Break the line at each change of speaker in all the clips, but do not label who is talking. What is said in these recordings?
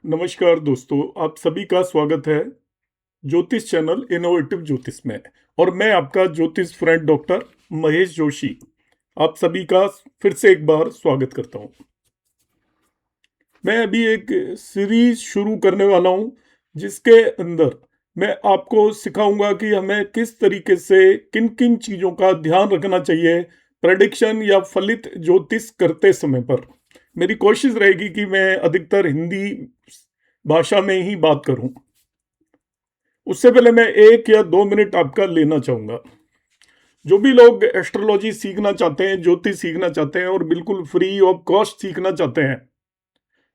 नमस्कार दोस्तों, आप सभी का स्वागत है ज्योतिष चैनल इनोवेटिव ज्योतिष में। और मैं आपका ज्योतिष फ्रेंड डॉक्टर महेश जोशी आप सभी का फिर से एक बार स्वागत करता हूं। मैं अभी एक सीरीज शुरू करने वाला हूं जिसके अंदर मैं आपको सिखाऊंगा कि हमें किस तरीके से किन किन चीज़ों का ध्यान रखना चाहिए प्रेडिक्शन या फलित ज्योतिष करते समय पर। मेरी कोशिश रहेगी कि मैं अधिकतर हिंदी भाषा में ही बात करूं। उससे पहले मैं 1 या 2 मिनट आपका लेना चाहूंगा। जो भी लोग एस्ट्रोलॉजी सीखना चाहते हैं, ज्योतिष सीखना चाहते हैं और बिल्कुल फ्री ऑफ कॉस्ट सीखना चाहते हैं,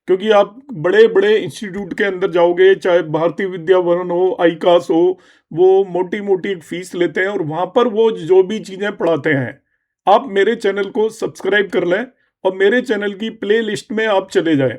क्योंकि आप बड़े बड़े इंस्टीट्यूट के अंदर जाओगे, चाहे भारतीय विद्या भवन हो, आईकास हो, वो मोटी मोटी एक फीस लेते हैं और वहां पर वो जो भी चीजें पढ़ाते हैं, आप मेरे चैनल को सब्सक्राइब कर लें और मेरे चैनल की प्ले लिस्ट में आप चले जाएं।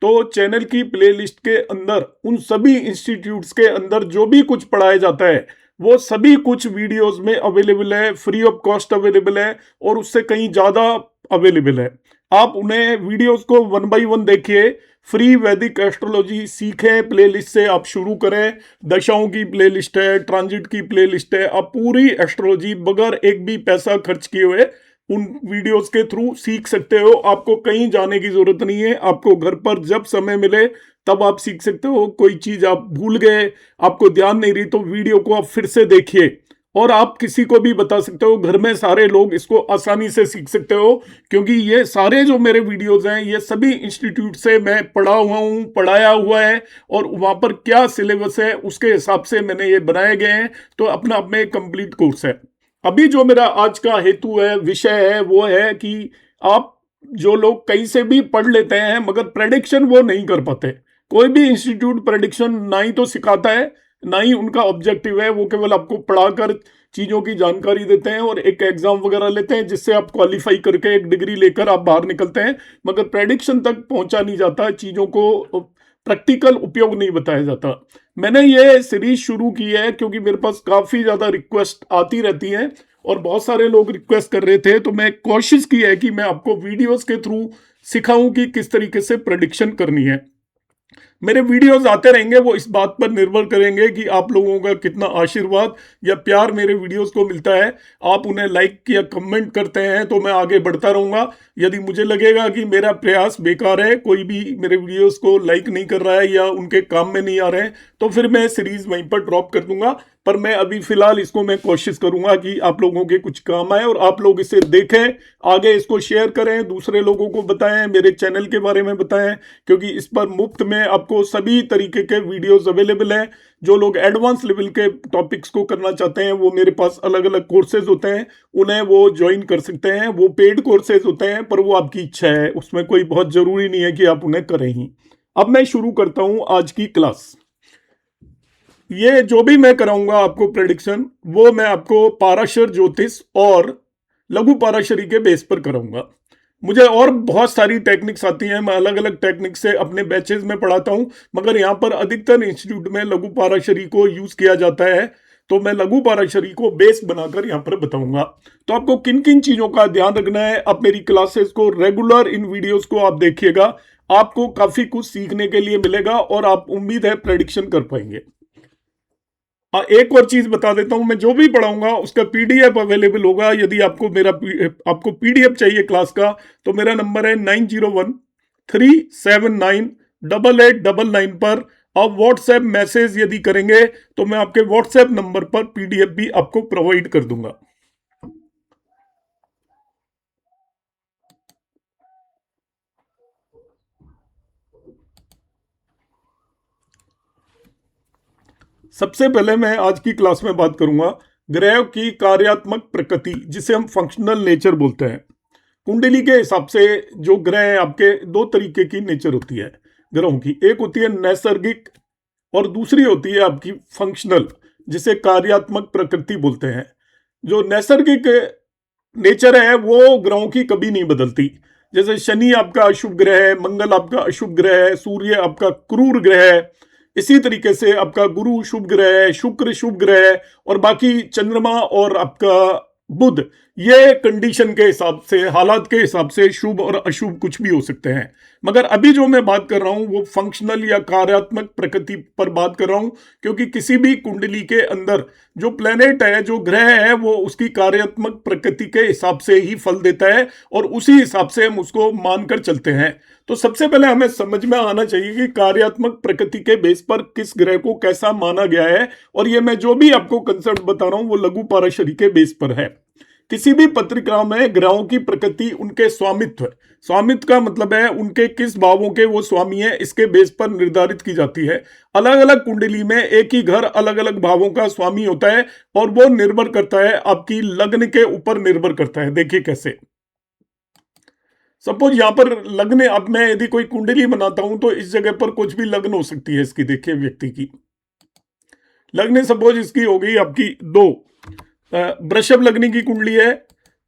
तो चैनल की प्ले लिस्ट के अंदर उन सभी इंस्टीट्यूट्स के अंदर जो भी कुछ पढ़ाया जाता है वो सभी कुछ वीडियोस में अवेलेबल है, फ्री ऑफ कॉस्ट अवेलेबल है और उससे कहीं ज्यादा अवेलेबल है। आप उन्हें वीडियोस को 1 बाय 1 देखिए। फ्री वैदिक एस्ट्रोलॉजी सीखें प्लेलिस्ट से आप शुरू करें। दशाओं की प्लेलिस्ट है, ट्रांजिट की प्लेलिस्ट है। आप पूरी एस्ट्रोलॉजी बगैर एक भी पैसा खर्च किए हुए उन वीडियोस के थ्रू सीख सकते हो। आपको कहीं जाने की जरूरत नहीं है। आपको घर पर जब समय मिले तब आप सीख सकते हो। कोई चीज आप भूल गए, आपको ध्यान नहीं रही, तो वीडियो को आप फिर से देखिए और आप किसी को भी बता सकते हो। घर में सारे लोग इसको आसानी से सीख सकते हो, क्योंकि ये सारे जो मेरे वीडियोस हैं ये सभी इंस्टीट्यूट से मैं पढ़ा हुआ हूँ, पढ़ाया हुआ है और वहां पर क्या सिलेबस है उसके हिसाब से मैंने ये बनाए गए हैं। तो अपना आप में कंप्लीट कोर्स है। अभी जो मेरा आज का हेतु है, विषय है, वो है कि आप जो लोग कहीं से भी पढ़ लेते हैं मगर प्रेडिक्शन वो नहीं कर पाते। कोई भी इंस्टीट्यूट प्रेडिक्शन ना ही तो सिखाता है, ना ही उनका ऑब्जेक्टिव है। वो केवल आपको पढ़ाकर चीजों की जानकारी देते हैं और एक एग्जाम वगैरह लेते हैं जिससे आप क्वालिफाई करके एक डिग्री लेकर आप बाहर निकलते हैं, मगर प्रेडिक्शन तक पहुंचा नहीं जाता। चीजों को प्रैक्टिकल उपयोग नहीं बताया जाता। मैंने ये सीरीज शुरू की है क्योंकि मेरे पास काफी ज्यादा रिक्वेस्ट आती रहती है और बहुत सारे लोग रिक्वेस्ट कर रहे थे, तो मैं कोशिश की है कि मैं आपको वीडियोस के थ्रू सिखाऊं कि किस तरीके से प्रेडिक्शन करनी है। मेरे वीडियोस आते रहेंगे, वो इस बात पर निर्भर करेंगे कि आप लोगों का कितना आशीर्वाद या प्यार मेरे वीडियोस को मिलता है। आप उन्हें लाइक या कमेंट करते हैं तो मैं आगे बढ़ता रहूंगा। यदि मुझे लगेगा कि मेरा प्रयास बेकार है, कोई भी मेरे वीडियोस को लाइक नहीं कर रहा है या उनके काम में नहीं आ रहे हैं, तो फिर मैं सीरीज वहीं पर ड्रॉप कर दूंगा। पर मैं अभी फिलहाल इसको मैं कोशिश करूंगा कि आप लोगों के कुछ काम आए और आप लोग इसे देखें, आगे इसको शेयर करें, दूसरे लोगों को बताएं, मेरे चैनल के बारे में बताएं, क्योंकि इस पर मुफ्त में आपको सभी तरीके के वीडियोस अवेलेबल हैं। जो लोग एडवांस लेवल के टॉपिक्स को करना चाहते हैं वो मेरे पास अलग अलग कोर्सेज होते हैं, उन्हें वो ज्वाइन कर सकते हैं। वो पेड कोर्सेज होते हैं पर वो आपकी इच्छा है, उसमें कोई बहुत जरूरी नहीं है कि आप उन्हें करें ही। अब मैं शुरू करता हूं आज की क्लास। ये जो भी मैं कराऊंगा आपको प्रेडिक्शन, वो मैं आपको पाराशर ज्योतिष और लघु पाराशरी के बेस पर कराऊंगा। मुझे और बहुत सारी टेक्निक्स आती हैं, मैं अलग अलग टेक्निक से अपने बैचेज में पढ़ाता हूं, मगर यहाँ पर अधिकतर इंस्टीट्यूट में लघु पाराशरी को यूज किया जाता है, तो मैं लघु पाराशरी को बेस बनाकर यहाँ पर बताऊंगा। तो आपको किन किन चीजों का ध्यान रखना है, आप मेरी क्लासेस को रेगुलर इन वीडियोस को आप देखिएगा, आपको काफी कुछ सीखने के लिए मिलेगा और आप उम्मीद है प्रेडिक्शन कर पाएंगे। एक और चीज बता देता हूं, मैं जो भी पढ़ाऊंगा उसका पीडीएफ अवेलेबल होगा। यदि आपको पीडीएफ चाहिए क्लास का, तो मेरा नंबर है 9013798899 पर। आप व्हाट्सएप मैसेज यदि करेंगे तो मैं आपके व्हाट्सएप नंबर पर पीडीएफ भी आपको प्रोवाइड कर दूंगा। सबसे पहले मैं आज की क्लास में बात करूंगा ग्रह की कार्यात्मक प्रकृति, जिसे हम फंक्शनल नेचर बोलते हैं। कुंडली के हिसाब से जो ग्रह हैं, आपके दो तरीके की नेचर होती है ग्रहों की। एक होती है नैसर्गिक और दूसरी होती है आपकी फंक्शनल, जिसे कार्यात्मक प्रकृति बोलते हैं। जो नैसर्गिक नेचर है वो ग्रहों की कभी नहीं बदलती। जैसे शनि आपका अशुभ ग्रह है, मंगल आपका अशुभ ग्रह है, सूर्य आपका क्रूर ग्रह है, इसी तरीके से आपका गुरु शुभ ग्रह है, शुक्र शुभ ग्रह है और बाकी चंद्रमा और आपका बुध, ये कंडीशन के हिसाब से, हालात के हिसाब से शुभ और अशुभ कुछ भी हो सकते हैं। मगर अभी जो मैं बात कर रहा हूं वो फंक्शनल या कार्यात्मक प्रकृति पर बात कर रहा हूं, क्योंकि किसी भी कुंडली के अंदर जो प्लेनेट है, जो ग्रह है, वो उसकी कार्यात्मक प्रकृति के हिसाब से ही फल देता है और उसी हिसाब से हम उसको मानकर चलते हैं। तो सबसे पहले हमें समझ में आना चाहिए कि कार्यात्मक प्रकृति के बेस पर किस ग्रह को कैसा माना गया है, और ये मैं जो भी आपको कंसेप्ट बता रहा हूं वो लघु पाराशरी के बेस पर है। किसी भी पत्रिका में ग्रहों की प्रकृति, उनके स्वामित्व, स्वामित्व का मतलब है उनके किस भावों के वो स्वामी है, इसके बेस पर निर्धारित की जाती है। अलग अलग कुंडली में एक ही घर अलग अलग भावों का स्वामी होता है और वो निर्भर करता है आपकी लग्न के ऊपर निर्भर करता है। देखिए कैसे, सपोज यहां पर लग्न, अब मैं यदि कोई कुंडली बनाता हूं तो इस जगह पर कुछ भी लग्न हो सकती है इसकी। देखिए व्यक्ति की लग्न, सपोज इसकी हो गई आपकी 2, वृषभ लग्न की कुंडली है,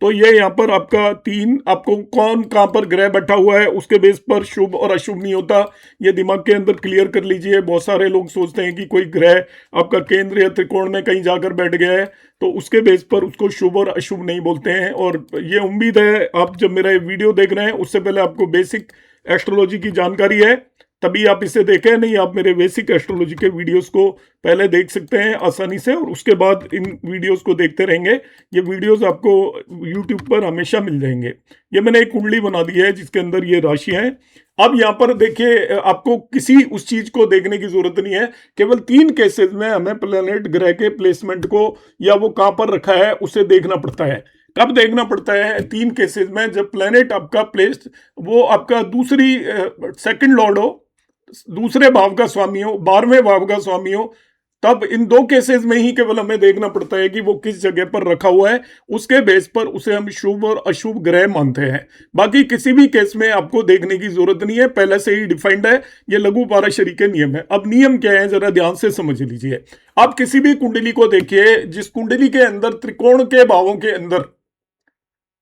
तो ये यहाँ पर आपका 3, आपको कौन कहां पर ग्रह बैठा हुआ है उसके बेस पर शुभ और अशुभ नहीं होता। ये दिमाग के अंदर क्लियर कर लीजिए। बहुत सारे लोग सोचते हैं कि कोई ग्रह आपका केंद्र या त्रिकोण में कहीं जाकर बैठ गया है तो उसके बेस पर उसको शुभ और अशुभ नहीं बोलते हैं। और ये उम्मीद है आप जब मेरा वीडियो देख रहे हैं उससे पहले आपको बेसिक एस्ट्रोलॉजी की जानकारी है, तभी आप इसे देखें। नहीं, आप मेरे बेसिक एस्ट्रोलॉजी के वीडियोस को पहले देख सकते हैं आसानी से और उसके बाद इन वीडियोस को देखते रहेंगे। ये वीडियोस आपको यूट्यूब पर हमेशा मिल जाएंगे। ये मैंने एक कुंडली बना दी है जिसके अंदर ये राशि है। अब यहाँ पर देखिए, आपको किसी उस चीज को देखने की जरूरत नहीं है। केवल 3 केसेस में हमें प्लेनेट ग्रह के प्लेसमेंट को या वो कहां पर रखा है उसे देखना पड़ता है। कब देखना पड़ता है? 3 केसेस में, जब प्लेनेट आपका प्लेस्ड वो आपका दूसरी सेकंड लॉर्ड हो, दूसरे भाव का स्वामी हो, 12वें भाव का स्वामी हो, तब इन 2 केसेस में ही केवल हमें देखना पड़ता है कि वो किस जगह पर रखा हुआ है। उसके बेस पर उसे हम शुभ और अशुभ ग्रह मानते हैं। बाकी किसी भी केस में आपको देखने की जरूरत नहीं है, पहले से ही डिफाइंड है। ये लघु पाराशरी के नियम है। अब नियम क्या है जरा ध्यान से समझ लीजिए। आप किसी भी कुंडली को देखिए, जिस कुंडली के अंदर त्रिकोण के भावों के अंदर,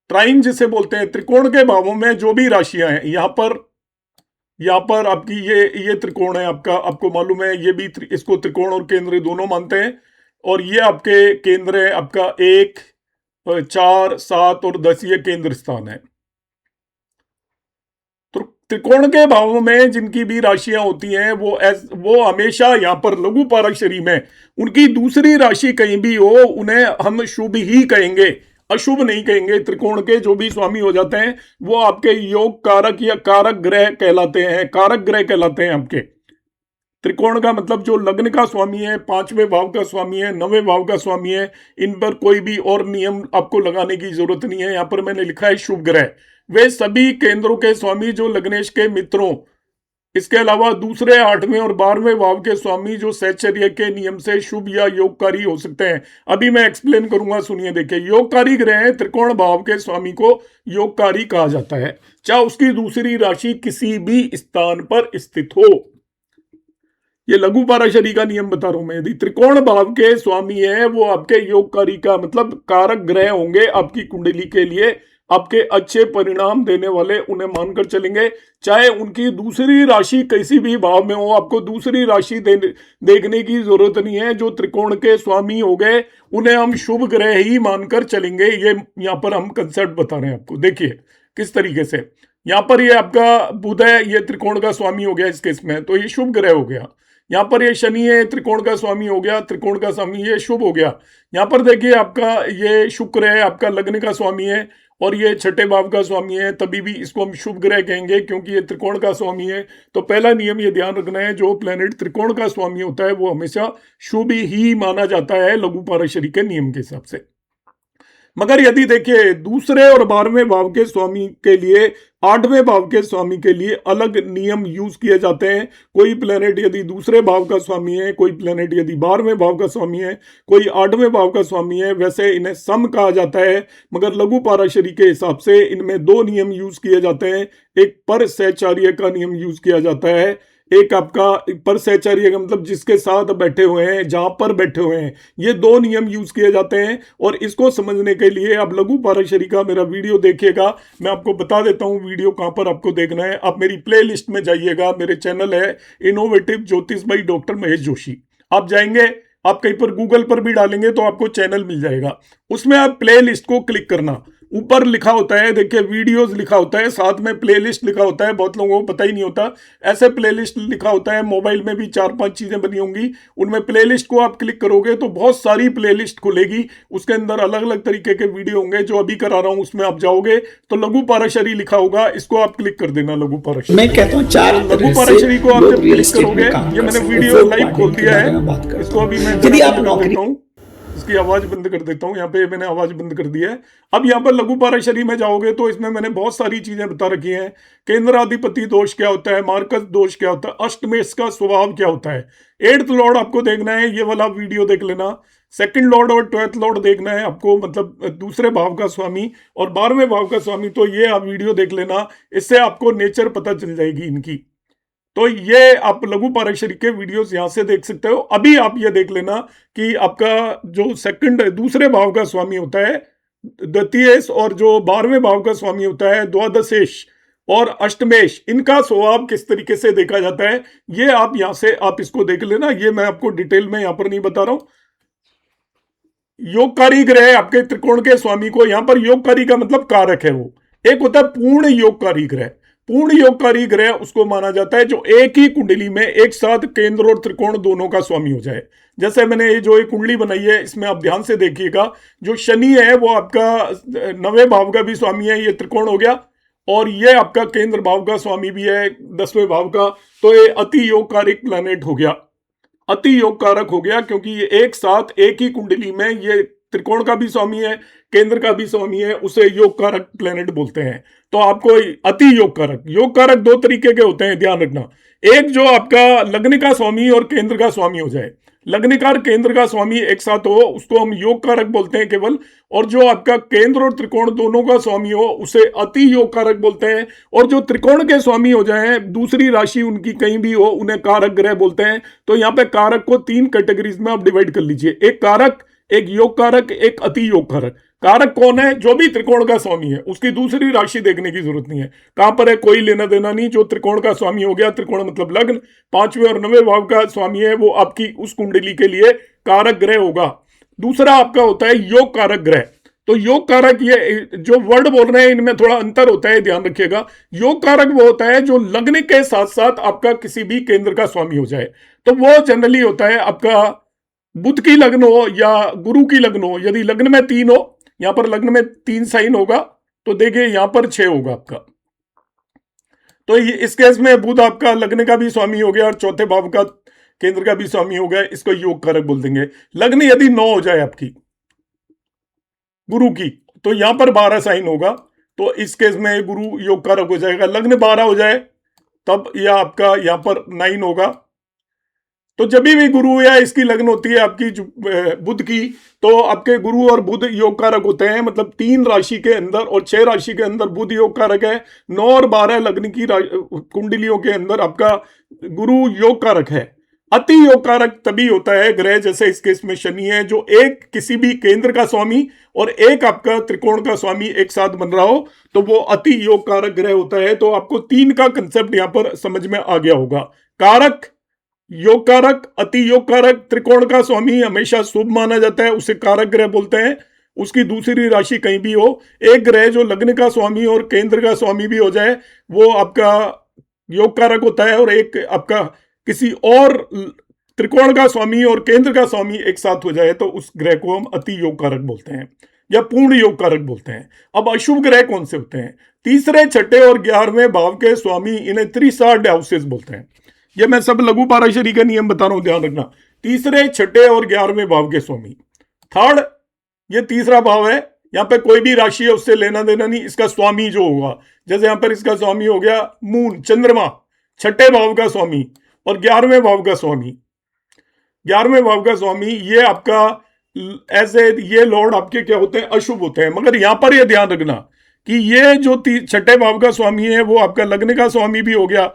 ट्राइन जिसे बोलते हैं, त्रिकोण के भावों में जो भी राशियां हैं, यहाँ पर आपकी ये त्रिकोण है आपका, आपको मालूम है ये भी इसको त्रिकोण और केंद्र दोनों मानते हैं। और ये आपके केंद्र है आपका 1, 4, 7 और 10, ये केंद्र स्थान है। तो त्रिकोण के भावों में जिनकी भी राशियां होती हैं वो हमेशा यहाँ पर लघु पाराशरी में उनकी दूसरी राशि कहीं भी हो उन्हें हम शुभ ही कहेंगे, अशुभ नहीं कहेंगे। त्रिकोण के जो भी स्वामी हो जाते हैं वो आपके योग कारक या कारक ग्रह कहलाते हैं, कारक ग्रह कहलाते हैं आपके। त्रिकोण का मतलब जो लग्न का स्वामी है, 5वें भाव का स्वामी है, 9वें भाव का स्वामी है, इन पर कोई भी और नियम आपको लगाने की जरूरत नहीं है। यहां पर मैंने लिखा है शुभ ग्रह, वे सभी केंद्रों के स्वामी जो लग्नेश के मित्रों, इसके अलावा दूसरे 8वें और 12वें भाव के स्वामी जो सहचर्य के नियम से शुभ या योगकारी हो सकते हैं। अभी मैं एक्सप्लेन करूंगा, सुनिए। देखिए, योगकारी ग्रह त्रिकोण भाव के स्वामी को योगकारी कहा जाता है, चाहे उसकी दूसरी राशि किसी भी स्थान पर स्थित हो। ये लघु पाराशरी का नियम बता रहा हूं मैं। यदि त्रिकोण भाव के स्वामी है वो आपके योगकारी का मतलब कारक ग्रह होंगे आपकी कुंडली के लिए, आपके अच्छे परिणाम देने वाले, उन्हें मानकर चलेंगे। चाहे उनकी दूसरी राशि किसी भी भाव में हो, आपको दूसरी राशि देखने की जरूरत नहीं है। जो त्रिकोण के स्वामी हो गए उन्हें हम शुभ ग्रह ही मानकर चलेंगे। ये यहाँ पर हम कंसेप्ट बता रहे हैं आपको। देखिए किस तरीके से, यहाँ पर ये आपका बुध है, ये त्रिकोण का स्वामी हो गया इस केस में, तो ये शुभ ग्रह हो गया। यहाँ पर ये शनि है, त्रिकोण का स्वामी हो गया, त्रिकोण का स्वामी, ये शुभ हो गया। यहाँ पर देखिए आपका ये शुक्र है, आपका लग्न का स्वामी है और ये 6ठे भाव का स्वामी है, तभी भी इसको हम शुभ ग्रह कहेंगे क्योंकि ये त्रिकोण का स्वामी है। तो पहला नियम ये ध्यान रखना है, जो प्लेनेट त्रिकोण का स्वामी होता है वो हमेशा शुभ ही माना जाता है लघु पाराशरी के नियम के हिसाब से। मगर यदि देखिए दूसरे और 12वें भाव के स्वामी के लिए, 8वें भाव के स्वामी के लिए अलग नियम यूज किए जाते हैं। कोई प्लेनेट यदि दूसरे भाव का स्वामी है, कोई प्लेनेट यदि 12वें भाव का स्वामी है, कोई 8वें भाव का स्वामी है, वैसे इन्हें सम कहा जाता है। मगर लघु पाराशरी के हिसाब से इनमें 2 नियम यूज किए जाते हैं। एक पर सहचार्य का नियम यूज किया जाता है, एक आपका पर सहचर्य का मतलब जिसके साथ बैठे हुए हैं, जहां पर बैठे हुए हैं, ये 2 नियम यूज किए जाते हैं। और इसको समझने के लिए आप लघु पाराशरी का मेरा वीडियो देखिएगा। मैं आपको बता देता हूं वीडियो कहां पर आपको देखना है। आप मेरी प्लेलिस्ट में जाइएगा, मेरे चैनल है इनोवेटिव ज्योतिष बाई डॉक्टर महेश जोशी। आप जाएंगे, आप कहीं पर गूगल पर भी डालेंगे तो आपको चैनल मिल जाएगा। उसमें आप प्ले लिस्ट को क्लिक करना, ऊपर लिखा होता है, देखिए वीडियोस लिखा होता है, साथ में प्लेलिस्ट लिखा होता है, बहुत लोगों को पता ही नहीं होता। ऐसे प्लेलिस्ट लिखा होता है, मोबाइल में भी 4-5 चीजें बनी होंगी, उनमें प्लेलिस्ट को आप क्लिक करोगे तो बहुत सारी प्लेलिस्ट खुलेगी। उसके अंदर अलग अलग तरीके के वीडियो होंगे, जो अभी करा रहा हूं उसमें आप जाओगे तो लघु पाराशरी लिखा होगा, इसको आप क्लिक कर देना, लघु पाराशरी।
मैं कहता हूँ चार
लघु पाराशरी को आप जब क्लिक करोगे, ये मैंने वीडियो लाइव खोल दिया है, इसको अभी मैं
यदि आप नौकरी,
इसकी आवाज बंद कर देता हूं। यहाँ पे मैंने आवाज बंद कर दी है। अब यहाँ पर लघु पाराशरी में जाओगे तो इसमें मैंने बहुत सारी चीजें बता रखी हैं। केंद्राधिपति दोष क्या होता है, मार्कस दोष क्या होता है, अष्टमेश का स्वभाव क्या होता है, 8th लॉर्ड आपको देखना है, ये वाला वीडियो देख लेना। 2nd लॉर्ड और 12th लॉर्ड देखना है आपको, मतलब दूसरे भाव का स्वामी और 12वें भाव का स्वामी, तो ये आप वीडियो देख लेना, इससे आपको नेचर पता चल जाएगी इनकी। तो ये आप लघु पाराशरी के वीडियोस यहां से देख सकते हो। अभी आप ये देख लेना कि आपका जो दूसरे भाव का स्वामी होता है द्वितीयेश, और जो 12वें भाव का स्वामी होता है द्वादशेश और अष्टमेश, इनका स्वभाव किस तरीके से देखा जाता है, ये आप यहां से आप इसको देख लेना। ये मैं आपको डिटेल में यहां पर नहीं बता रहा हूं। योगकारी ग्रह आपके त्रिकोण के स्वामी को, यहां पर योगकारी का मतलब कारक है वो, एक होता है पूर्ण योगकारी ग्रह। पूर्ण योगकारी ग्रह उसको माना जाता है जो एक ही कुंडली में एक साथ केंद्र और त्रिकोण दोनों का स्वामी हो जाए। जैसे मैंने ये जो एक कुंडली बनाई है, इसमें आप ध्यान से देखिएगा, जो शनि है वो आपका 9वें भाव का भी स्वामी है, ये त्रिकोण हो गया, और ये आपका केंद्र भाव का स्वामी भी है 10वें भाव का, तो ये अति योगकारिक प्लैनेट हो गया, अति योग कारक हो गया, क्योंकि ये एक साथ एक ही कुंडली में ये त्रिकोण का भी स्वामी है, केंद्र का भी स्वामी है, उसे योग कारक प्लेनेट बोलते हैं। तो आपको अति योग कारक 2 तरीके के होते हैं, ध्यान रखना। एक जो आपका लग्न का स्वामी और केंद्र का स्वामी हो जाए, लग्नकार केंद्र का स्वामी एक साथ हो, उसको हम योग कारक बोलते हैं केवल, और जो आपका केंद्र और त्रिकोण दोनों का स्वामी हो उसे अति योग कारक बोलते हैं। और जो त्रिकोण के स्वामी हो जाए, दूसरी राशि उनकी कहीं भी हो, उन्हें कारक ग्रह बोलते हैं। तो यहाँ पे कारक को 3 कैटेगरीज में आप डिवाइड कर लीजिए, एक कारक, एक योग कारक, एक अति योग कारक। कारक कौन है? जो भी त्रिकोण का स्वामी है, उसकी दूसरी राशि देखने की जरूरत नहीं है, कहां पर है कोई लेना देना नहीं, जो त्रिकोण का स्वामी हो गया, त्रिकोण मतलब लग्न, 5वें और 9वें भाव का स्वामी है, वो आपकी उस कुंडली के लिए कारक ग्रह होगा। दूसरा आपका होता है योग कारक ग्रह। तो योग कारक, ये जो वर्ड बोल रहे हैं इनमें थोड़ा अंतर होता है, ध्यान रखिएगा। योग कारक वो होता है जो लग्न के साथ साथ आपका किसी भी केंद्र का स्वामी हो जाए। तो वो जनरली होता है आपका बुध की लग्न हो या गुरु की लग्न हो। यदि लग्न में 3 हो, यहां पर लग्न में 3 साइन होगा, तो देखिए यहां पर 6 होगा आपका। तो इस केस में बुध आपका लग्न का भी स्वामी हो गया और चौथे भाव का केंद्र का भी स्वामी हो गया, इसको योग कारक बोल देंगे। लग्न यदि 9 हो जाए आपकी गुरु की, तो यहां पर 12 साइन होगा, तो इस केस में गुरु योग कारक हो जाएगा। लग्न 12 हो जाए तब यह आपका यहां पर 9 होगा। तो जब भी गुरु या इसकी लग्न होती है आपकी बुध की, तो आपके गुरु और बुध योग कारक होते हैं, मतलब 3 राशि के अंदर और 6 राशि के अंदर बुध योग कारक है, 9 और 12 लग्न की कुंडलियों के अंदर आपका गुरु योग कारक है। अति योग कारक तभी होता है ग्रह, जैसे इस केस में शनि है, जो एक किसी भी केंद्र का स्वामी और एक आपका त्रिकोण का स्वामी एक साथ बन रहा हो, तो वो अति योग कारक ग्रह होता है। तो आपको 3 का कंसेप्ट यहां पर समझ में आ गया होगा। कारक, योग कारक, अति योग कारक। त्रिकोण का स्वामी हमेशा शुभ माना जाता है, उसे कारक ग्रह बोलते हैं, उसकी दूसरी राशि कहीं भी हो। एक ग्रह जो लग्न का स्वामी और केंद्र का स्वामी भी हो जाए, वो आपका योग कारक होता है, और एक आपका किसी और त्रिकोण का स्वामी और केंद्र का स्वामी एक साथ हो जाए, तो उस ग्रह को हम अति योग कारक बोलते हैं या पूर्ण योग कारक बोलते हैं। अब अशुभ ग्रह कौन से होते हैं? तीसरे, छठे और 11वें भाव के स्वामी, इन्हें त्रिसाड हाउसेस बोलते हैं। ये मैं सब लघु पाराशरी का नियम बता रहा हूं, ध्यान रखना। तीसरे, छठे और 11वें भाव के स्वामी। थर्ड, ये तीसरा भाव है, यहां पे कोई भी राशि है उससे लेना देना नहीं, इसका स्वामी जो होगा, जैसे यहां पर इसका स्वामी हो गया मून, चंद्रमा, छठे भाव का स्वामी और 11वें भाव का स्वामी। 11वें भाव का स्वामी ये आपका ऐसे, ये लॉर्ड आपके क्या होते हैं? अशुभ होते हैं। मगर यहां पर ये ध्यान रखना कि ये जो छठे भाव का स्वामी है वो आपका लग्न का स्वामी भी हो गया,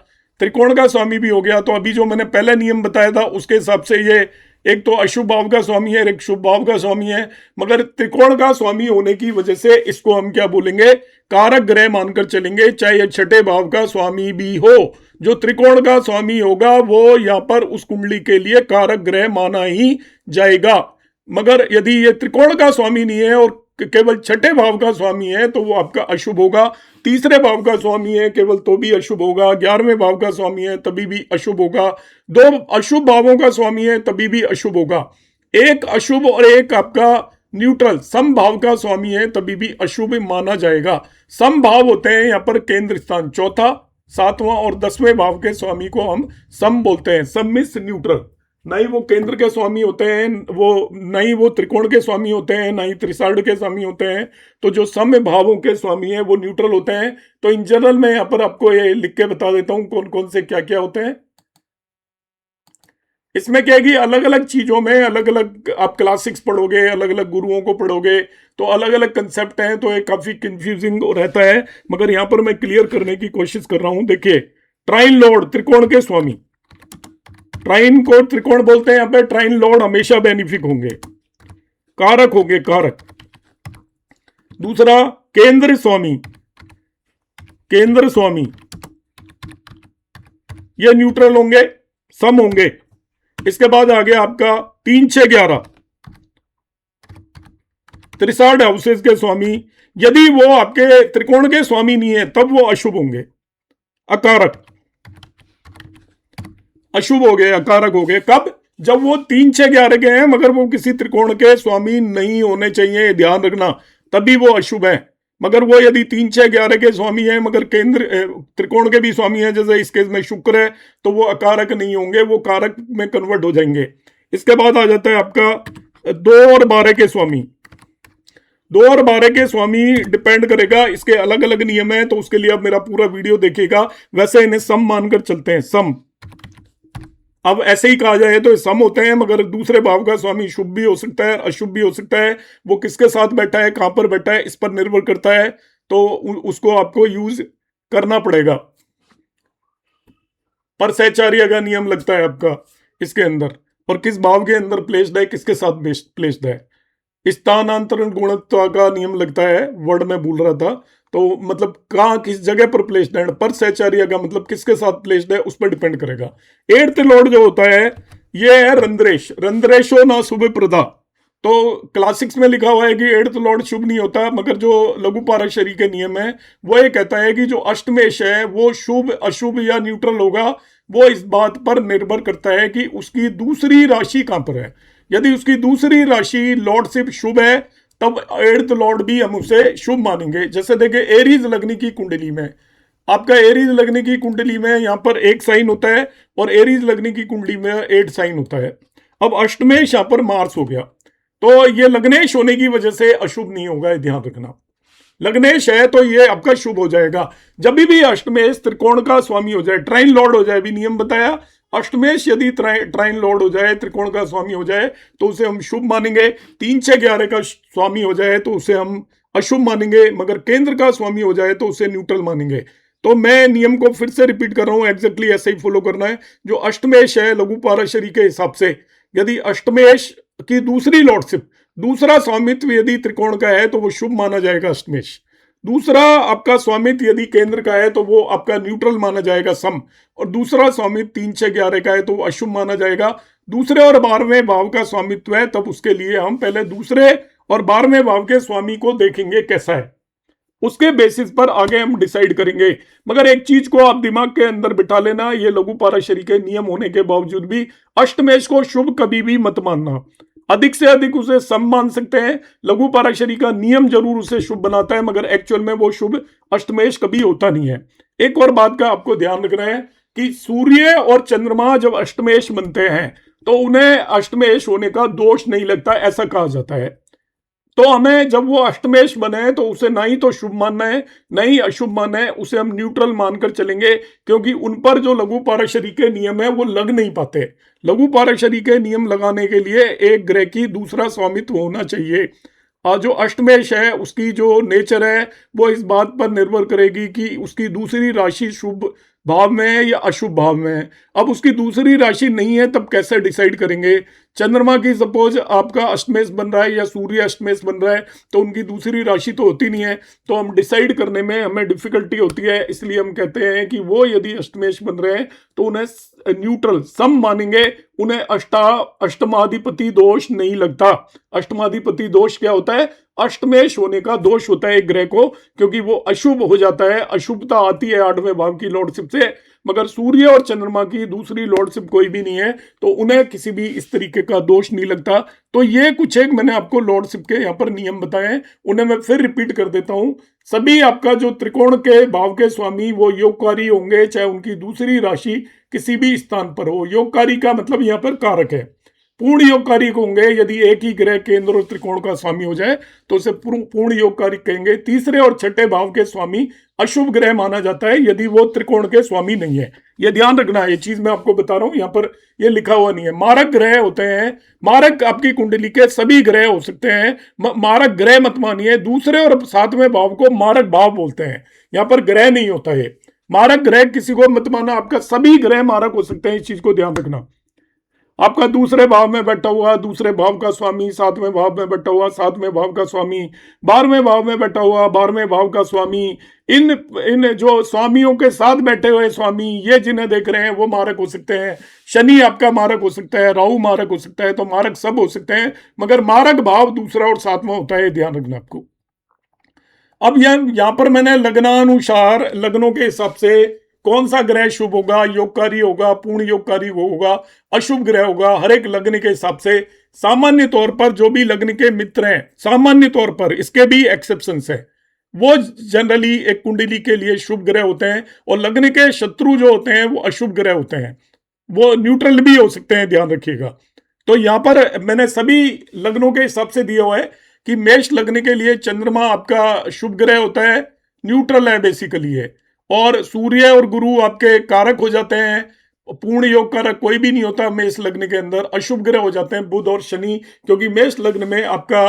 त्रिकोण का स्वामी भी हो गया। तो अभी जो मैंने पहले नियम बताया था उसके हिसाब से ये एक तो अशुभ भाव का स्वामी है, एक शुभ भाव का स्वामी है, मगर त्रिकोण का स्वामी होने की वजह से इसको हम क्या बोलेंगे, कारक ग्रह मानकर चलेंगे, चाहे यह छठे भाव का स्वामी भी हो। जो त्रिकोण का स्वामी होगा वो यहाँ पर उस कुंडली के लिए कारक ग्रह माना ही जाएगा। मगर यदि ये त्रिकोण का स्वामी नहीं है और केवल छठे भाव का स्वामी है तो वो आपका अशुभ होगा। तीसरे भाव का स्वामी है केवल तो भी अशुभ होगा। 11वें भाव का स्वामी है तभी भी अशुभ होगा। दो अशुभ भावों का स्वामी है तभी भी अशुभ होगा। एक अशुभ और एक आपका न्यूट्रल सम भाव का स्वामी है तभी भी अशुभ माना जाएगा। सम भाव होते हैं यहाँ पर केंद्र स्थान, चौथा, सातवां और 10वें भाव के स्वामी को हम सम बोलते हैं, सम मीन्स न्यूट्रल। ना ही वो केंद्र के स्वामी होते हैं, वो ना ही वो त्रिकोण के स्वामी होते हैं, ना ही त्रिसाढ़ के स्वामी होते हैं। तो जो सम भावों के स्वामी हैं वो न्यूट्रल होते हैं। तो इन जनरल मैं यहाँ पर आपको ये लिख के बता देता हूँ कौन कौन से क्या क्या होते हैं। इसमें क्या है कि अलग अलग चीजों में अलग अलग आप क्लासिक्स पढ़ोगे, अलग अलग गुरुओं को पढ़ोगे तो अलग अलग कंसेप्ट हैं, तो ये काफी कंफ्यूजिंग रहता है। मगर यहाँ पर मैं क्लियर करने की कोशिश कर रहा हूं। देखिए, ट्राइन लॉर्ड त्रिकोण के स्वामी, ट्राइन को त्रिकोण बोलते हैं। यहाँ पे ट्राइन लॉर्ड हमेशा बेनिफिक होंगे, कारक होंगे, कारक। दूसरा केंद्र स्वामी, केंद्र स्वामी ये न्यूट्रल होंगे, सम होंगे। इसके बाद आ गया आपका 3, 6, 11 त्रिसाढ़ हाउसेस के स्वामी। यदि वो आपके त्रिकोण के स्वामी नहीं है तब वो अशुभ होंगे, अकारक, अशुभ हो गए, अकारक हो गए। कब? जब वो 3, 6, 11 के हैं मगर वो किसी त्रिकोण के स्वामी नहीं होने चाहिए, ध्यान रखना, तभी वो अशुभ है। मगर वो यदि 3, 6, 11 के स्वामी हैं मगर केंद्र त्रिकोण के भी स्वामी हैं, जैसे इस केस में शुक्र है, तो वो अकारक नहीं होंगे, वो कारक में कन्वर्ट हो जाएंगे। इसके बाद आ जाता है आपका 2 और 12 के स्वामी। 2 और 12 के स्वामी डिपेंड करेगा, इसके अलग अलग नियम है, तो उसके लिए आप मेरा पूरा वीडियो देखिएगा। वैसे इन्हें सम मानकर चलते हैं, सम। अब ऐसे ही कहा जाए तो सम होते हैं, मगर दूसरे भाव का स्वामी शुभ भी हो सकता है, अशुभ भी हो सकता है। वो किसके साथ बैठा है, कहां पर बैठा है, इस पर निर्भर करता है। तो उसको आपको यूज करना पड़ेगा। पर सहचार्य का नियम लगता है आपका इसके अंदर, और किस भाव के अंदर प्लेस्ड है, किसके साथ प्लेस्ड है। स्थानांतरण गुणत्व का नियम लगता है, वर्ड में भूल रहा था। तो मतलब कहाँ किस जगह पर प्लेस्ड है, पर सहचार्य का मतलब किसके साथ प्लेस्ड है उस पर डिपेंड करेगा। 8th लॉर्ड जो होता है ये है रंद्रेश, रंद्रेशो ना शुभ प्रदा। तो क्लासिक्स में लिखा हुआ है कि 8th लॉर्ड शुभ नहीं होता, मगर जो लघु पाराशरी के नियम है वो ये कहता है कि जो अष्टमेश है वो शुभ, अशुभ या न्यूट्रल होगा। वो इस बात पर निर्भर करता है कि उसकी दूसरी राशि कहां पर है। यदि उसकी दूसरी राशि लॉर्डशिप शुभ है तब 8th लॉर्ड भी हम उसे शुभ मानेंगे। जैसे देखिए, एरीज लगने की कुंडली में, आपका एरीज लगने की कुंडली में यहाँ पर 1 साइन होता है और एरीज लगने की कुंडली में 8 साइन होता है। अब अष्टमेश यहाँ पर मार्स हो गया, तो ये लग्नेश होने की वजह से अशुभ नहीं होगा, ध्यान रखना। लग्नेश है तो ये आपका शुभ हो जाएगा। जब भी अष्टमेश त्रिकोण का स्वामी हो जाए, ट्राइन लॉर्ड हो जाए, भी नियम बताया, अष्टमेश यदि ट्राइन लॉर्ड हो जाए, त्रिकोण का स्वामी हो जाए तो उसे हम शुभ मानेंगे। 3, 6, 11 का स्वामी हो जाए तो उसे हम अशुभ मानेंगे, मगर केंद्र का स्वामी हो जाए तो उसे न्यूट्रल मानेंगे। तो मैं नियम को फिर से रिपीट कर रहा हूं, एग्जैक्टली ऐसे ही फॉलो करना है। जो अष्टमेश है लघु पाराशरी के हिसाब से, यदि अष्टमेश की दूसरी लॉर्डशिप, दूसरा स्वामित्व यदि त्रिकोण का है तो वो शुभ माना जाएगा अष्टमेश। दूसरा आपका स्वामित्व यदि केंद्र का है तो वो आपका न्यूट्रल माना जाएगा, सम। और दूसरा स्वामित्व 3, 6, 11 का है तो वो अशुभ माना जाएगा। दूसरे और 12वें भाव का स्वामित्व है, तब उसके लिए हम पहले दूसरे और 12वें भाव के स्वामी को देखेंगे कैसा है, उसके बेसिस पर आगे हम डिसाइड करेंगे। मगर एक चीज को आप दिमाग के अंदर बिठा लेना, ये लघु पाराशरी के नियम होने के बावजूद भी अष्टमेश को शुभ कभी भी मत मानना। अधिक से अधिक उसे सम मान सकते हैं। लघु पाराशरी का नियम जरूर उसे शुभ बनाता है, मगर एक्चुअल में वो शुभ अष्टमेश कभी होता नहीं है। एक और बात का आपको ध्यान रखना है कि सूर्य और चंद्रमा जब अष्टमेश बनते हैं तो उन्हें अष्टमेश होने का दोष नहीं लगता, ऐसा कहा जाता है। तो हमें जब वो अष्टमेश बने तो उसे ना ही तो शुभ मानना है ना ही अशुभ मानना है, उसे हम न्यूट्रल मानकर चलेंगे, क्योंकि उन पर जो लघु पाराशरी के नियम है वो लग नहीं पाते। लघु पाराशरी के नियम लगाने के लिए एक ग्रह की दूसरा स्वामित्व होना चाहिए। और जो अष्टमेश है उसकी जो नेचर है वो इस बात पर निर्भर करेगी कि उसकी दूसरी राशि शुभ भाव में है या अशुभ भाव में है। अब उसकी दूसरी राशि नहीं है, तब कैसे डिसाइड करेंगे? चंद्रमा की सपोज आपका अष्टमेश बन रहा है या सूर्य अष्टमेश बन रहा है, तो उनकी दूसरी राशि तो होती नहीं है, तो हम डिसाइड करने में हमें डिफिकल्टी होती है। इसलिए हम कहते हैं कि वो यदि अष्टमेश बन रहे हैं तो उन्हें न्यूट्रल सम मानेंगे, उन्हें अष्टमाधिपति दोष नहीं लगता। अष्टमाधिपति दोष क्या होता है? अष्टमेश होने का दोष होता है एक ग्रह को, क्योंकि वो अशुभ हो जाता है। अशुभता आती है 8वें भाव की लॉर्डशिप से, मगर सूर्य और चंद्रमा की दूसरी लॉर्डशिप कोई भी नहीं है, तो उन्हें किसी भी इस तरीके का दोष नहीं लगता। तो ये कुछ एक मैंने आपको लॉर्डशिप के यहाँ पर नियम बताए हैं, उन्हें मैं फिर रिपीट कर देता हूं। सभी आपका जो त्रिकोण के भाव के स्वामी वो योगकारी होंगे, चाहे उनकी दूसरी राशि किसी भी स्थान पर हो। योगकारी का मतलब यहाँ पर कारक है। पूर्ण योगकारी होंगे यदि एक ही ग्रह केंद्र और त्रिकोण का स्वामी हो जाए तो उसे पूर्ण योगकारी कहेंगे। तीसरे और छठे भाव के स्वामी अशुभ ग्रह माना जाता है यदि वो त्रिकोण के स्वामी नहीं है। ये ध्यान रखना है, ये चीज मैं आपको बता रहा हूं, यहाँ पर ये लिखा हुआ नहीं है। मारक ग्रह होते हैं, मारक आपकी कुंडली के सभी ग्रह हो सकते हैं। मारक ग्रह मत मानिए, दूसरे और सातवें भाव को मारक भाव बोलते हैं, यहाँ पर ग्रह नहीं होता है। मारक ग्रह किसी को मत माना, आपका सभी ग्रह मारक हो सकते हैं, इस चीज को ध्यान रखना। आपका दूसरे भाव में बैठा हुआ दूसरे भाव का स्वामी, सातवें भाव में बैठा हुआ सातवें भाव का स्वामी, 12वें भाव में बैठा हुआ 12वें भाव का स्वामी, इन इन जो स्वामियों के साथ बैठे हुए स्वामी, ये जिन्हें देख रहे हैं वो मारक हो सकते हैं। शनि आपका मारक हो सकता है, राहु मारक हो सकता है, तो मारक सब हो सकते हैं, मगर मारक भाव दूसरा और सातवां होता है, ध्यान रखना आपको। अब यहां पर मैंने लग्नानुसार, लग्नों के हिसाब से कौन सा ग्रह शुभ होगा, योगकारी होगा, पूर्ण योगकारी होगा, अशुभ ग्रह होगा, हर एक लग्न के हिसाब से। सामान्य तौर पर जो भी लग्न के मित्र हैं, सामान्य तौर पर, इसके भी एक्सेप्शंस है, वो जनरली एक कुंडली के लिए शुभ ग्रह होते हैं, और लग्न के शत्रु जो होते हैं वो अशुभ ग्रह होते हैं, वो न्यूट्रल भी हो सकते हैं, ध्यान रखिएगा। तो यहां पर मैंने सभी लग्नों के हिसाब से दिया हुआ है कि मेष लग्न के लिए चंद्रमा आपका शुभ ग्रह होता है, न्यूट्रल है बेसिकली है, और सूर्य और गुरु आपके कारक हो जाते हैं। पूर्ण योग कारक कोई भी नहीं होता मेष लग्न के अंदर। अशुभ ग्रह हो जाते हैं बुध और शनि, क्योंकि मेष लग्न में आपका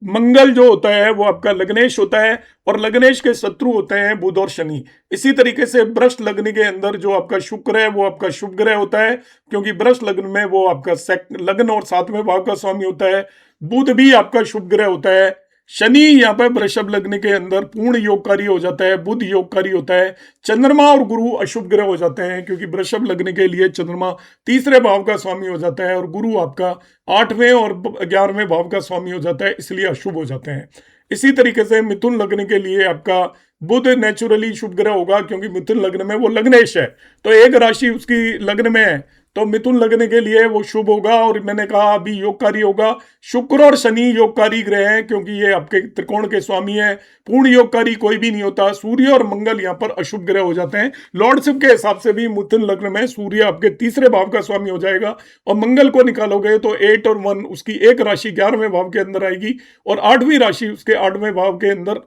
मंगल जो होता है वो आपका लग्नेश होता है, और लग्नेश के शत्रु होते हैं बुध और शनि। इसी तरीके से वृष लग्न के अंदर जो आपका शुक्र है वो आपका शुभ ग्रह होता है, क्योंकि वृष लग्न में वो आपका लग्न और सातवें भाव का स्वामी होता है। बुध भी आपका शुभ ग्रह होता है। शनि यहाँ पर वृषभ लग्न के अंदर पूर्ण योगकारी हो जाता है, बुध योगकारी होता है। चंद्रमा और गुरु अशुभ ग्रह हो जाते हैं, क्योंकि वृषभ लग्न के लिए चंद्रमा तीसरे भाव का स्वामी हो जाता है, और गुरु आपका 8वें और 11वें भाव का स्वामी हो जाता है, इसलिए अशुभ हो जाते हैं। इसी तरीके से मिथुन लग्न के लिए आपका बुध नेचुरली शुभ ग्रह होगा, क्योंकि मिथुन लग्न में वो लग्नेश है, तो एक राशि उसकी लग्न में है, तो मिथुन लगने के लिए वो शुभ होगा। और मैंने कहा अभी योगकारी होगा। शुक्र और शनि योगकारी ग्रह हैं, क्योंकि ये आपके त्रिकोण के स्वामी है। पूर्ण योगकारी कोई भी नहीं होता। सूर्य और मंगल यहाँ पर अशुभ ग्रह हो जाते हैं। लॉर्डशिप के हिसाब से भी मिथुन लग्न में सूर्य आपके तीसरे भाव का स्वामी हो जाएगा, और मंगल को निकालोगे तो 8 और 1 उसकी एक राशि 11वें भाव के अंदर आएगी, और 8वीं राशि उसके 8वें भाव के अंदर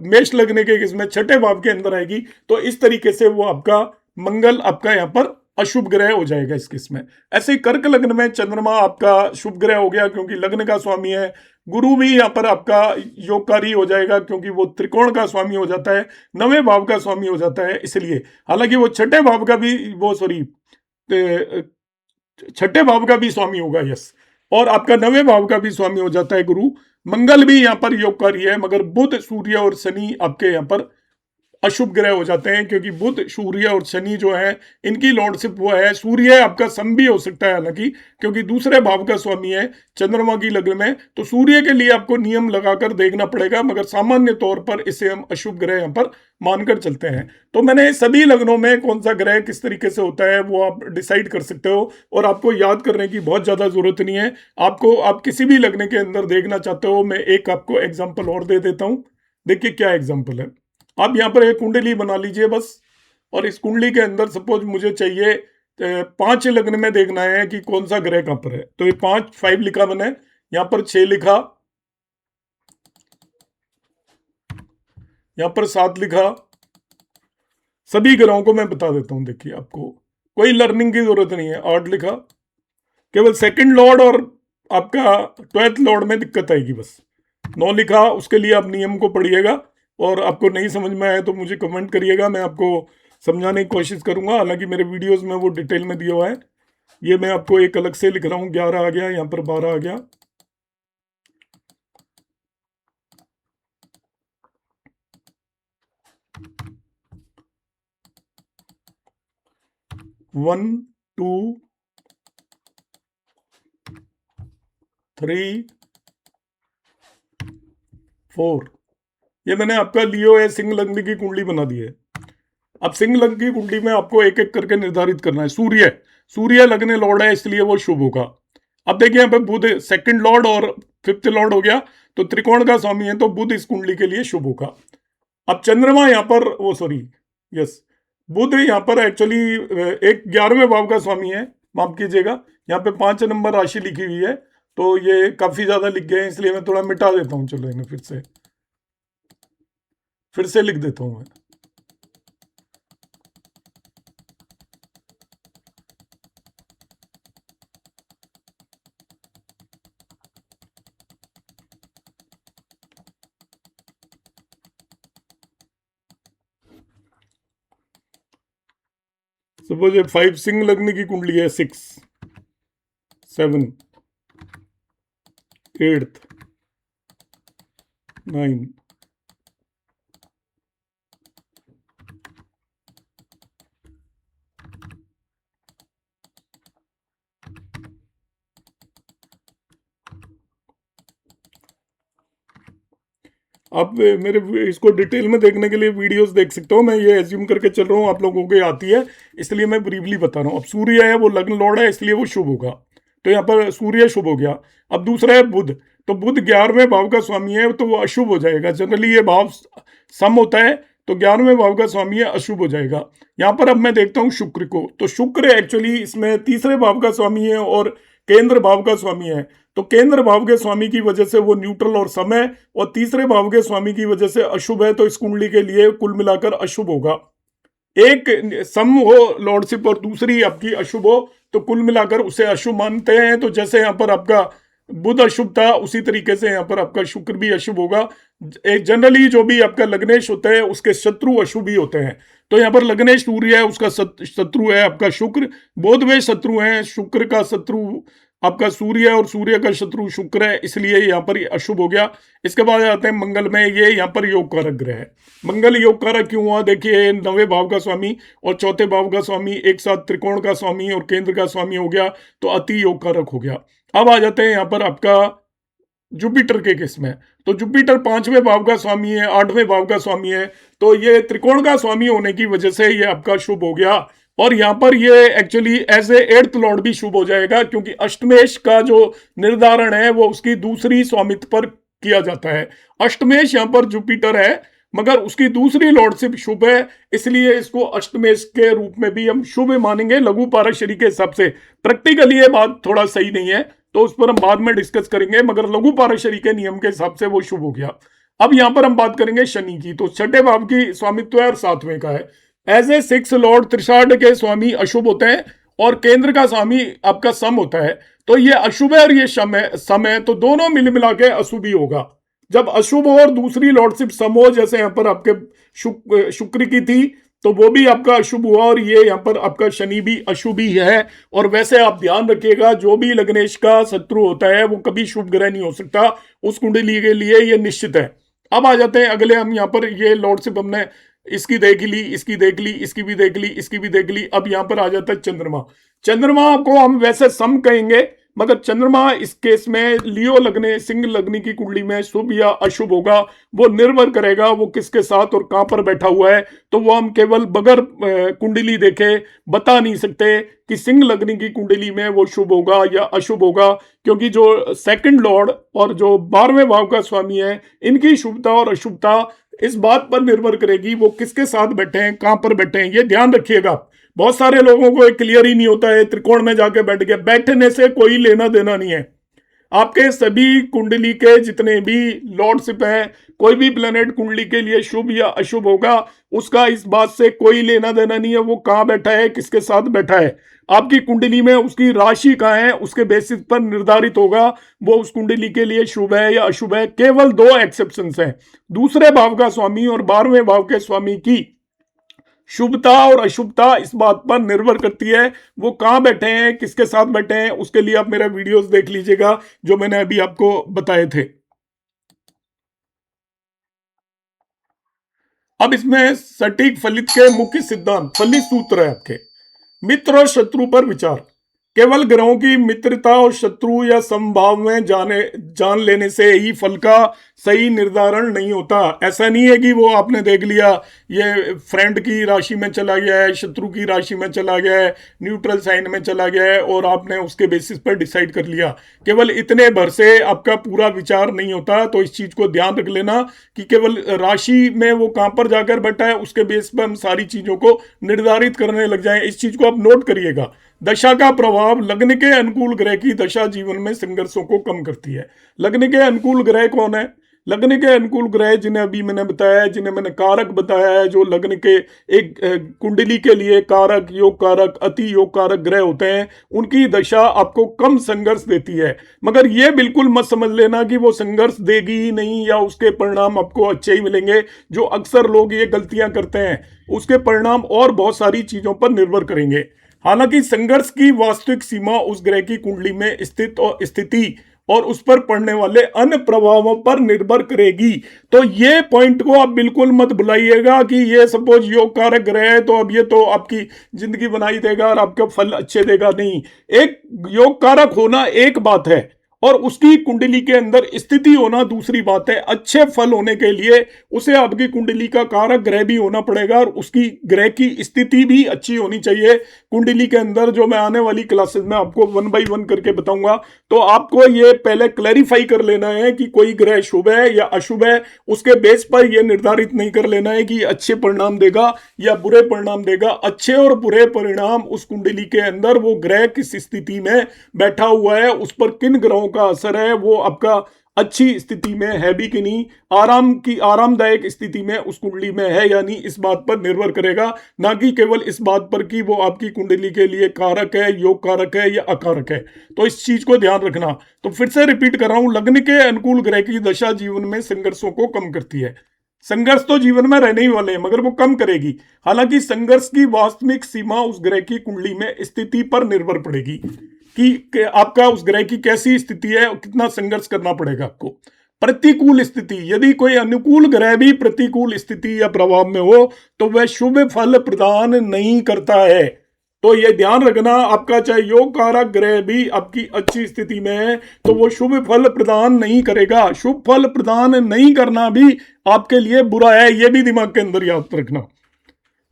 मेष लगने के इसमें छठे भाव के अंदर आएगी। तो इस तरीके से वो आपका मंगल आपका यहाँ पर अशुभ ग्रह हो जाएगा इस केस में। ऐसे ही कर्क लग्न में चंद्रमा आपका शुभ ग्रह हो गया, क्योंकि लग्न का स्वामी है। गुरु भी यहाँ पर आपका योगकारी हो जाएगा, क्योंकि वो त्रिकोण का स्वामी हो जाता है, 9वें भाव का स्वामी हो जाता है, इसलिए। हालांकि वो छठे भाव का भी वो सॉरी छठे भाव का भी स्वामी होगा, यस, और आपका 9वें भाव का भी स्वामी हो जाता है गुरु। मंगल भी यहाँ पर योगकारी है, मगर बुध सूर्य और शनि आपके यहाँ पर अशुभ ग्रह हो जाते हैं, क्योंकि बुध सूर्य और शनि जो है इनकी लॉर्डशिप वो है। सूर्य आपका सम भी हो सकता है हालांकि, क्योंकि दूसरे भाव का स्वामी है चंद्रमा की लग्न में, तो सूर्य के लिए आपको नियम लगाकर देखना पड़ेगा, मगर सामान्य तौर पर इसे हम अशुभ ग्रह यहाँ पर मानकर चलते हैं। तो मैंने सभी लग्नों में कौन सा ग्रह किस तरीके से होता है वो आप डिसाइड कर सकते हो, और आपको याद करने की बहुत ज्यादा जरूरत नहीं है। आपको आप किसी भी लग्न के अंदर देखना चाहते हो, मैं एक आपको एग्जाम्पल और दे देता हूँ। देखिए क्या एग्जाम्पल है। आप यहाँ पर एक कुंडली बना लीजिए बस, और इस कुंडली के अंदर सपोज मुझे चाहिए 5 लग्न में देखना है कि कौन सा ग्रह कहाँ पर है। तो ये 5 लिखा मैंने, यहाँ पर 6 लिखा, यहाँ पर 7 लिखा। सभी ग्रहों को मैं बता देता हूं, देखिए आपको कोई लर्निंग की जरूरत नहीं है। 8 लिखा, केवल सेकंड लॉर्ड और आपका 12th लॉर्ड में दिक्कत आएगी बस। 9 लिखा, उसके लिए आप नियम को पढ़िएगा, और आपको नहीं समझ में आए तो मुझे कमेंट करिएगा, मैं आपको समझाने की कोशिश करूंगा, हालांकि मेरे वीडियोस में वो डिटेल में दिया हुआ है। ये मैं आपको एक अलग से लिख रहा हूँ, 11 आ गया, यहाँ पर 12 आ गया। One, two, three, four. ये मैंने आपका लियो है, सिंह लग्न की कुंडली बना दी है। अब सिंह लग्न की कुंडली में आपको एक एक करके निर्धारित करना है। सूर्य, सूर्य लग्न लॉर्ड है, इसलिए वो शुभ होगा। अब देखिए यहाँ पे बुध सेकंड लॉर्ड और फिफ्थ लॉर्ड हो गया, तो त्रिकोण का स्वामी है, तो बुध इस कुंडली के लिए शुभ होगा। अब चंद्रमा यहाँ पर, वो सॉरी, यस, बुध यहाँ पर एक्चुअली एक 11वें भाव का स्वामी है, माफ कीजिएगा। यहाँ पे 5 नंबर राशि लिखी हुई है, तो ये काफी ज्यादा लिख गए हैं, इसलिए मैं थोड़ा मिटा देता हूँ। चलो इन्हें फिर से लिख देता हूँ मैं। सपोज 5 सिंह लग्न की कुंडली है, 6, 7, 8, 9, आप मेरे इसको डिटेल में देखने के लिए वीडियोस देख सकते हो। मैं ये एज्यूम करके चल रहा हूँ आप लोगों को आती है, इसलिए मैं ब्रीफली बता रहा हूँ। अब सूर्य है, वो लग्न लॉर्ड है, इसलिए वो शुभ होगा, तो यहाँ पर सूर्य शुभ हो गया। अब दूसरा है बुध, तो बुध 11वें भाव का स्वामी है, तो वो अशुभ हो जाएगा। जनरली ये भाव सम होता है, तो 11वें भाव का स्वामी है, अशुभ हो जाएगा। यहाँ पर अब मैं देखता हूँ शुक्र को, तो शुक्र एक्चुअली इसमें तीसरे भाव का स्वामी है और केंद्र भाव का स्वामी है। तो केंद्र भाव के स्वामी की वजह से वो न्यूट्रल और सम है, और तीसरे भाव के स्वामी की वजह से अशुभ है, तो इस कुंडली के लिए कुल मिलाकर अशुभ होगा। एक सम हो लॉर्डशिप और दूसरी आपकी अशुभ हो, तो कुल मिलाकर उसे अशुभ मानते हैं। तो जैसे यहाँ पर आपका बुध अशुभ था, उसी तरीके से यहाँ पर आपका शुक्र भी अशुभ होगा। एक जनरली जो भी आपका लग्नेश होता है उसके शत्रु अशुभ ही होते हैं। तो यहाँ पर लग्नेश सूर्य है, उसका शत्रु है आपका शुक्र। बोध वे शत्रु हैं, शुक्र का शत्रु आपका सूर्य है और सूर्य का शत्रु शुक्र है, इसलिए यहाँ पर अशुभ हो गया। इसके बाद आते हैं मंगल में, ये यहाँ पर योग कारक ग्रह है। मंगल योग कारक क्यों हुआ? देखिए 9वें भाव का स्वामी और चौथे भाव का स्वामी एक साथ त्रिकोण का स्वामी और केंद्र का स्वामी हो गया, तो अति योग कारक हो गया। अब आ जाते हैं यहाँ पर आपका जुपिटर के केस में। तो जुपिटर 5वें भाव का स्वामी है, 8वें भाव का स्वामी है, तो ये त्रिकोण का स्वामी होने की वजह से ये आपका शुभ हो गया। और यहाँ पर ये actually as a 8th Lord भी शुभ हो जाएगा, क्योंकि अष्टमेश का जो निर्धारण है वो उसकी दूसरी स्वामित्व पर किया जाता है। अष्टमेश यहाँ पर जुपिटर है, मगर उसकी दूसरी लॉर्डशिप शुभ है, इसलिए इसको अष्टमेश के रूप में भी हम शुभ मानेंगे लघु पाराशरी के हिसाब से। प्रैक्टिकली ये बात थोड़ा सही नहीं है, तो उस पर हम बाद में डिस्कस करेंगे, मगर लघु पाराशरी के नियम के हिसाब से वो शुभ हो गया। अब यहां पर हम बात करेंगे शनि की। तो छठे भाव की स्वामित्व है और 7वें का है। एज ए 6 लॉर्ड त्रिषाढ़ के स्वामी अशुभ होते हैं और केंद्र का स्वामी आपका सम होता है। तो ये अशुभ है और ये सम है, तो दोनों मिल मिला के अशुभ ही होगा। जब अशुभ हो और दूसरी लॉर्डशिप सम हो, जैसे यहाँ पर आपके शुक्र की थी, तो वो भी आपका अशुभ हुआ, और ये यहाँ पर आपका शनि भी अशुभ ही है। और वैसे आप ध्यान रखिएगा, जो भी लग्नेश का शत्रु होता है वो कभी शुभ ग्रह नहीं हो सकता, उस कुंडली के लिए ये निश्चित है। अब आ जाते हैं अगले, हम यहाँ पर ये लॉर्डशिप हमने इसकी देख ली, इसकी देख ली, इसकी भी देख ली, इसकी भी देख ली। अब यहाँ पर आ जाता है चंद्रमा। चंद्रमा को हम वैसे सम कहेंगे, मगर चंद्रमा इस केस में लियो लगने सिंह लगने की कुंडली में शुभ या अशुभ होगा, वो निर्भर करेगा वो किसके साथ और कहां पर बैठा हुआ है। तो वो हम केवल बगैर कुंडली देखे बता नहीं सकते कि सिंह लगने की कुंडली में वो शुभ होगा या अशुभ होगा, क्योंकि जो सेकंड लॉर्ड और जो 12वें भाव का स्वामी है, इनकी शुभता और अशुभता इस बात पर निर्भर करेगी वो किसके साथ बैठे हैं, कहां पर बैठे हैं। ये ध्यान रखिएगा, बहुत सारे लोगों को क्लियर ही नहीं होता है, त्रिकोण में जाके बैठ गए। बैठने से कोई लेना देना नहीं है। आपके सभी कुंडली के जितने भी लॉर्डशिप है, कोई भी प्लेनेट कुंडली के लिए शुभ या अशुभ होगा, उसका इस बात से कोई लेना देना नहीं है वो कहां बैठा है, किसके साथ बैठा है। आपकी कुंडली में उसकी राशि कहां है, उसके बेसिस पर निर्धारित होगा वो उस कुंडली के लिए शुभ है या अशुभ है। केवल 2 एक्सेप्शंस हैं, दूसरे भाव का स्वामी और 12वें भाव के स्वामी की शुभता और अशुभता इस बात पर निर्भर करती है वो कहाँ बैठे हैं, किसके साथ बैठे हैं। उसके लिए आप मेरा वीडियोस देख लीजिएगा जो मैंने अभी आपको बताए थे। अब इसमें सटीक फलित के मुख्य सिद्धांत, फलित सूत्र है आपके। मित्र और शत्रु पर विचार। केवल ग्रहों की मित्रता और शत्रु या समभाव में जान लेने से ही फल का सही निर्धारण नहीं होता। ऐसा नहीं है कि वो आपने देख लिया ये फ्रेंड की राशि में चला गया है, शत्रु की राशि में चला गया है, न्यूट्रल साइन में चला गया है और आपने उसके बेसिस पर डिसाइड कर लिया। केवल इतने भर से आपका पूरा विचार नहीं होता। तो इस चीज को ध्यान रख लेना कि केवल राशि में वो कहां पर जाकर बैठा है उसके बेस पर हम सारी चीजों को निर्धारित करने लग जाएं। इस चीज को आप नोट करिएगा। दशा का प्रभाव। लग्न के अनुकूल ग्रह की दशा जीवन में संघर्षों को कम करती है। लग्न के अनुकूल ग्रह कौन है? लग्न के अनुकूल ग्रह जिन्हें अभी मैंने बताया है, जिन्हें मैंने कारक बताया है, जो लग्न के एक कुंडली के लिए कारक, योग कारक, अति योग कारक ग्रह होते हैं, उनकी दशा आपको कम संघर्ष देती है। मगर यह बिल्कुल मत समझ लेना कि वो संघर्ष देगी ही नहीं या उसके परिणाम आपको अच्छे ही मिलेंगे। जो अक्सर लोग ये गलतियां करते हैं, उसके परिणाम और बहुत सारी चीजों पर निर्भर करेंगे। हालांकि संघर्ष की वास्तविक सीमा उस ग्रह की कुंडली में स्थिति और उस पर पड़ने वाले अन्य प्रभावों पर निर्भर करेगी। तो ये पॉइंट को आप बिल्कुल मत भुलाइएगा कि ये सपोज योग कारक ग्रह है तो अब ये तो आपकी जिंदगी बनाई देगा और आपके फल अच्छे देगा। नहीं, एक योग कारक होना एक बात है और उसकी कुंडली के अंदर स्थिति होना दूसरी बात है। अच्छे फल होने के लिए उसे आपकी कुंडली का कारक ग्रह भी होना पड़ेगा और उसकी ग्रह की स्थिति भी अच्छी होनी चाहिए कुंडली के अंदर। जो मैं आने वाली क्लासेस में आपको 1 बाय 1 करके बताऊंगा। तो आपको ये पहले क्लैरिफाई कर लेना है कि कोई ग्रह शुभ है या अशुभ है। उसके बेस पर यह निर्धारित नहीं कर लेना है कि अच्छे परिणाम देगा या बुरे परिणाम देगा। अच्छे और बुरे परिणाम उस कुंडली के अंदर वो ग्रह किस स्थिति में बैठा हुआ है, उस पर किन ग्रहों का असर है, वो आपका अच्छी स्थिति में है भी कि नहीं, आरामदायक स्थिति में उस कुंडली में है या नहीं, इस बात पर निर्भर करेगा। ना कि केवल इस बात पर कि वो आपकी कुंडली के लिए कारक है, योग कारक है या अकारक है। तो इस चीज को ध्यान रखना। तो फिर से रिपीट कर रहा हूं, लग्न के अनुकूल ग्रह की दशा जीवन में संघर्षों को कम करती है। संघर्ष तो जीवन में रहने ही वाले हैं मगर वो कम करेगी। हालांकि संघर्ष की वास्तविक सीमा उस ग्रह की कुंडली में स्थिति पर निर्भर पड़ेगी कि आपका उस ग्रह की कैसी स्थिति है और कितना संघर्ष करना पड़ेगा आपको। प्रतिकूल स्थिति। यदि कोई अनुकूल ग्रह भी प्रतिकूल स्थिति या प्रभाव में हो तो वह शुभ फल प्रदान नहीं करता है। तो यह ध्यान रखना, आपका चाहे योग कारक ग्रह भी आपकी अच्छी स्थिति में है तो वो शुभ फल प्रदान नहीं करेगा। शुभ फल प्रदान नहीं करना भी आपके लिए बुरा है। यह भी दिमाग के अंदर याद रखना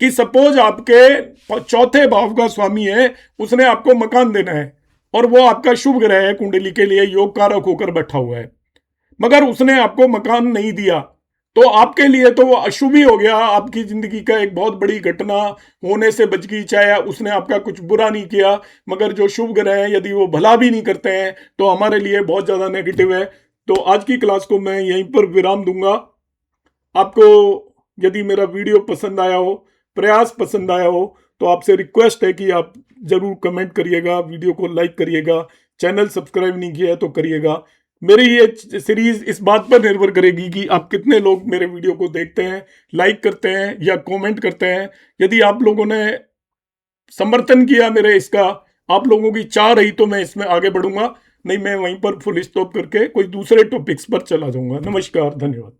कि सपोज आपके चौथे भाव का स्वामी है, उसने आपको मकान देना है और वो आपका शुभ ग्रह है, कुंडली के लिए योग कारक होकर बैठा हुआ है, मगर उसने आपको मकान नहीं दिया तो आपके लिए तो वो अशुभ ही हो गया। आपकी जिंदगी का एक बहुत बड़ी घटना होने से बच गई। चाहे उसने आपका कुछ बुरा नहीं किया, मगर जो शुभ ग्रह है यदि वो भला भी नहीं करते हैं तो हमारे लिए बहुत ज्यादा नेगेटिव है। तो आज की क्लास को मैं यहीं पर विराम दूंगा। आपको यदि मेरा वीडियो पसंद आया हो, प्रयास पसंद आया हो, तो आपसे रिक्वेस्ट है कि आप जरूर कमेंट करिएगा, वीडियो को लाइक करिएगा, चैनल सब्सक्राइब नहीं किया है तो करिएगा। मेरी ये सीरीज इस बात पर निर्भर करेगी कि आप कितने लोग मेरे वीडियो को देखते हैं, लाइक करते हैं या कमेंट करते हैं। यदि आप लोगों ने समर्थन किया मेरे इसका, आप लोगों की चाह रही, तो मैं इसमें आगे बढ़ूंगा। नहीं, मैं वहीं पर फुल स्टॉप करके कोई दूसरे टॉपिक्स पर चला जाऊंगा। नमस्कार, धन्यवाद।